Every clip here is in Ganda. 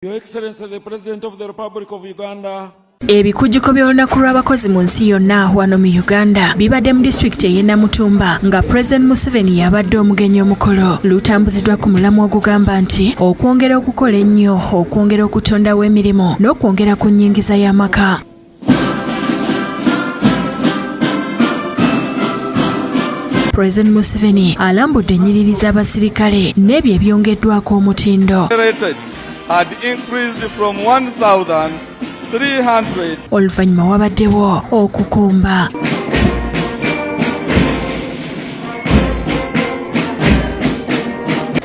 Your Excellency the President of the Republic of Uganda. Ebikujjuko by'olunaku lw'abakozi mu nsi yonna wano mu Uganda bibadde mu disitulikiti ey'e Namutumba nga President Museveni yabadde omugenyi omukolo. Lutambuziddwa ku mulamu ogugamba nti okwongera okukola ennyo, okwongera okutondawo emirimu n'okwongera ku nnyingiza y'amaka. President Museveni alambudde ennyiriri z'abasirikale n'ebyo ebyongeddwako omutindo. Had increased from 1,300. Oluvannyuma wabaddewo okukumba.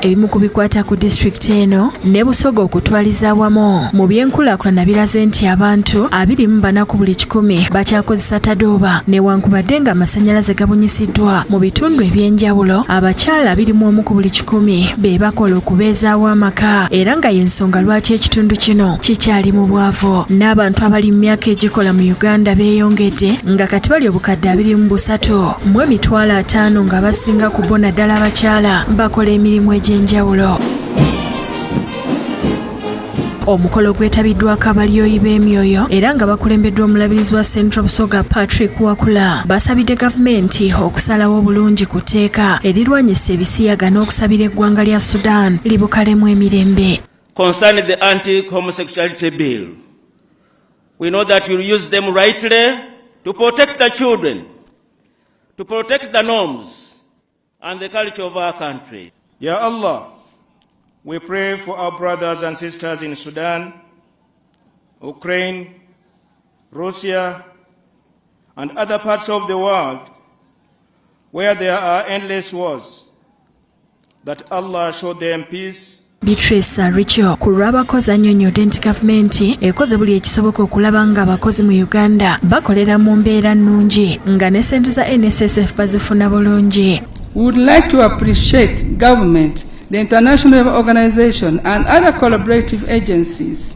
Ebimu ku bikwata ku disitulikiti eno ne Busoga okutwaliza awamu mu byenkulaakulana biraze nti abantu 24 ku buli 100 bakyakozesa tadooba newankubadde nga amasannyalaze gabunyisiddwa mu bitundu ebyenjawulo. Abakyala 21 ku buli 100 be bakola okubeezaawo amaka era nga y'ensonga lwaki ekitundu kino kikyali mu bwavu. N'abantu abali mu myaka egikola mu Uganda beeyongedde nga kati bali obukadde 23 mu emitwalo 5 nga basinga ku bo naddala abakyala bakola emirimu enjawulo. Omukolo gwetabiddwako abalyoyi b'emyoyo era nga bakulembeddwa omulabirizi wa Central Busoga Patrick Wakula. Basabidde gavumenti okusalawo obulungi ku tteeka erirwanyisa ebisiyaga n'okusabira eggwanga lya Sudan libukalemu emirembe. Concerning the anti-homosexuality bill, we know that you use them rightly to protect the children, to protect the norms and the culture of our country. Ya Allah, we pray for our brothers and sisters in Sudan, Ukraine, Russia, and other parts of the world where there are endless wars, that Allah show them peace. Beatrice Richo ku lw'abakozi annyonnyodde nti gavumenti ekoze buli ekisoboka okulaba nga abakozi mu Uganda bakolera mu mbeera nnungi nga ne ssente za NSSF bazifuna bulungi. We would like to appreciate government, the international organization and other collaborative agencies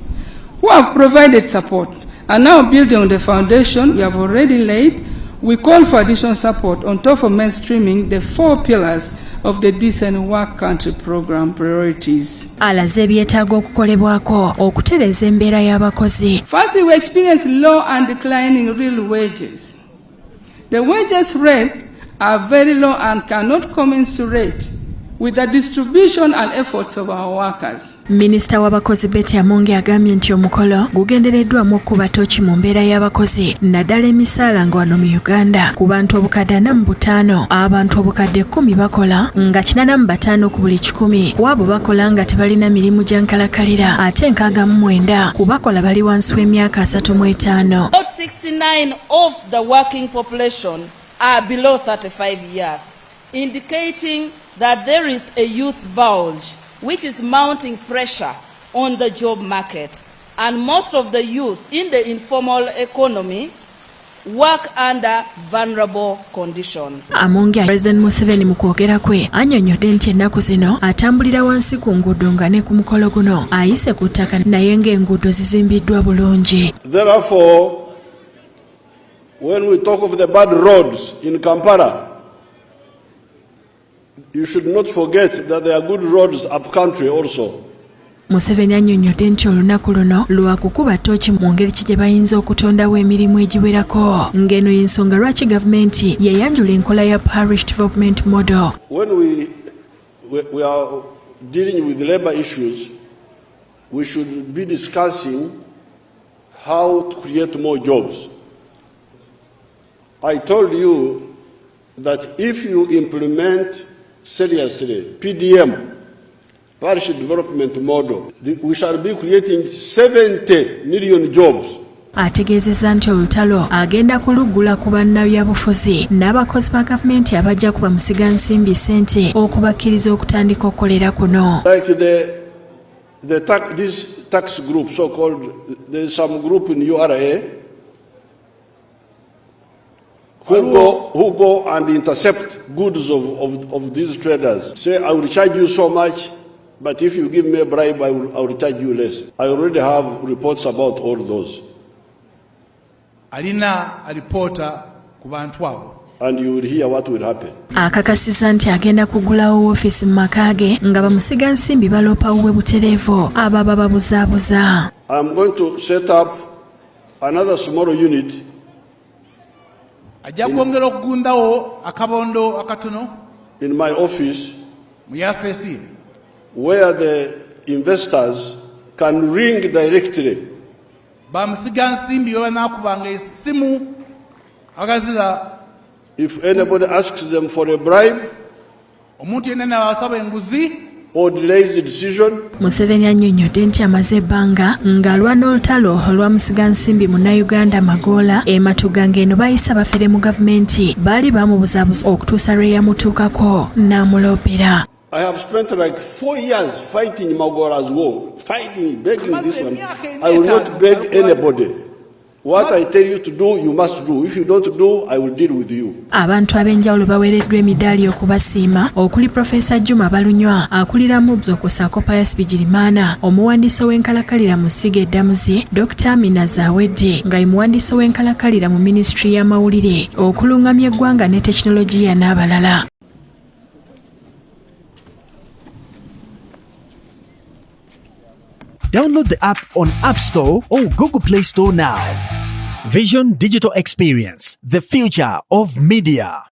who have provided support and now building on the foundation we have already laid. We call for additional support on top of mainstreaming the 4 pillars of the Decent Work Country Program priorities. Alaze ebyetaaga okukolebwako okutereeza embeera y'abakozi. Firstly, we experience low and declining real wages. The wages rates are very low and cannot commensurate with the distribution and efforts of our workers. Minisita w'abakozi Betty Amonge agambye nti omukolo gugendereddwamu okuba tooki mu mbeera y'abakozi naddala emisaala nga wano mu Uganda ku bantu obukadde 45 abantu obukadde 10 bakola nga 85 ku buli 100 wabo bakola nga tebalina mirimu gya nkalakalira ate 69 ku bakola bali wansi w'emyaka 35. 69 of the working population are below 35 years, indicating that there is a youth bulge which is mounting pressure on the job market, and most of the youth in the informal economy work under vulnerable conditions. Amonge President Museveni mu kwogera kwe annyonnyodde nti ennaku zino atambulira wansi ku nguudo nga ne ku mukolo guno ayise ku ttaka naye ng'enguudo zizimbiddwa bulungi. Therefore, when we talk of the bad roads in Kampala, you should not forget that there are good roads up country also. Museveni annyonnyodde nti olunaku luno lwakukuba ttooki mu ngeri ki gye bayinza okutondawo emirimu egiwerako ng'eno y'ensonga lwaki gavumenti yayanjula enkola ya parish development model. When we are dealing with labor issues, we should be discussing how to create more jobs. I told you that if you implement seriously PDM, Parish Development Model, we shall be creating 70 million jobs. Ategeezezza nti olutalo agenda kuluggula ku bannabyabufuzi n'abakozi ba gavumenti abajja kuba musiga nsimbi ssente okubakkiriza okutandika okukolera kuno. Like this tax group, so-called, there's some group in URA who go and intercept goods of these traders. Say, I will charge you so much, but if you give me a bribe, I will charge you less. I already have reports about all those. Alina alipota ku bantu abo and you will hear what will happen. Akakasiza nti agenda kugulawo woofiisi mu maka ge nga bamusiga nsimbi baloopawo bwe butereevu ababa babuzaabuza. I'm going to set up another small unit ajja kwongera okugundawo akabondo akatono in my office mu yafeesi where the investors can ring directly. bamusiga nsimbi bwe banaakubanga essimu agazira. If anybody asks them for a bribe omuntu yenna n'abasaba enguzi or delays the decision, Museveni annyonnyodde nti amaze ebbanga ng'alwana olutalo olwamusiga nsimbi munnayuganda Magoola Matuga ng'eno bayisa bafere mu gavumenti baali bamubuzaabuza okutuusa lwe yamutuukako n'amuloopera. I have spent like 4 years fighting Magola's war, fighting, begging this one. I will not beg anybody. What I tell you to do, you must do. If you don't do, I will deal with you. Abantu ab'enjawulo baweereddwa emidaali okubasiima okuli Profesa Juma Balunywa akulira MUBS okusaako Pius Bigirimana, omuwandiisi w'enkalakalira mu Ssiga Eddamuzi Dr. Amina Zawedde nga ye muwandiisi w'enkalakalira mu Minisitule y'Amawulire okulungamya eggwanga ne tekinologiya n'abalala. Download the app on App Store or Google Play Store now. Vision Digital Experience, the future of media.